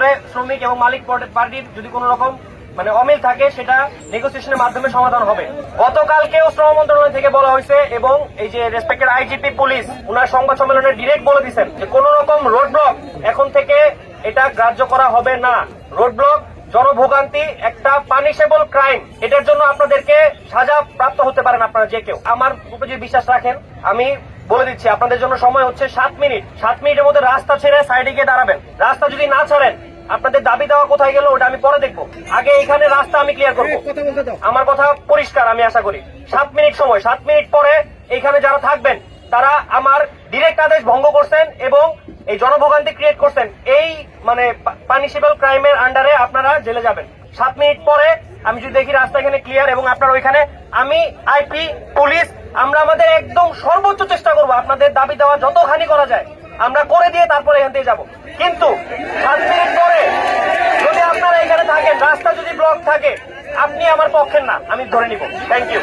ভিতরে শ্রমিক এবং মালিক পার্টির যদি কোনো রকম অমিল থাকে সেটা নেগোসিয়েশনের মাধ্যমে সমাধান হবে। গতকালকেও শ্রম মন্ত্রণালয় থেকে বলা হয়েছে এবং এই যে রেসপেক্টেড আইজিপি পুলিশ উনার সংবাদ সম্মেলনে ডিরেক্ট বলে দিচ্ছেন যে কোন রকম রোড ব্লক এখন থেকে এটা গ্রাহ্য করা হবে না। রোড ব্লক জনভোগান্তি একটা পানিশেবল ক্রাইম, এটার জন্য আপনাদেরকে সাজা প্রাপ্ত হতে পারেন আপনারা যে কেউ। আমার উপর যদি বিশ্বাস রাখেন আমি বলে দিচ্ছি আপনাদের জন্য সময় হচ্ছে 7 মিনিট। 7 মিনিটের মধ্যে রাস্তা ছেড়ে সাইডে গিয়ে দাঁড়াবেন। রাস্তা যদি না ছাড়েন আপনাদের দাবি দেওয়া কোথায় গেল ওটা আমি পরে দেখবো। আগে এখানে রাস্তা আমি ক্লিয়ার করবো। আমার কথা পরিষ্কার, আমি আশা করি 7 মিনিট সময়। 7 মিনিট পরে এখানে যারা থাকবেন তারা আমার ডিরেক্ট আদেশ ভঙ্গ করছেন এবং এই জনভোগান্তি ক্রিয়েট করছেন, এই পানিশেবল ক্রাইমের আন্ডারে আপনারা জেলে যাবেন। 7 মিনিট পরে আমি যদি দেখি রাস্তা এখানে ক্লিয়ার এবং আপনার ওইখানে আমি আইপি পুলিশ আমরা আমাদের একদম সর্বোচ্চ চেষ্টা করবো আপনাদের দাবি দেওয়া যতখানি করা যায় আমরা করে দিয়ে তারপরে এখান থেকে যাবো। কিন্তু 7 মিনিট পরে যদি আপনারা এখানে থাকেন, রাস্তা যদি ব্লক থাকে, আপনি আমার পক্ষের না, আমি ধরে নিব। Thank you.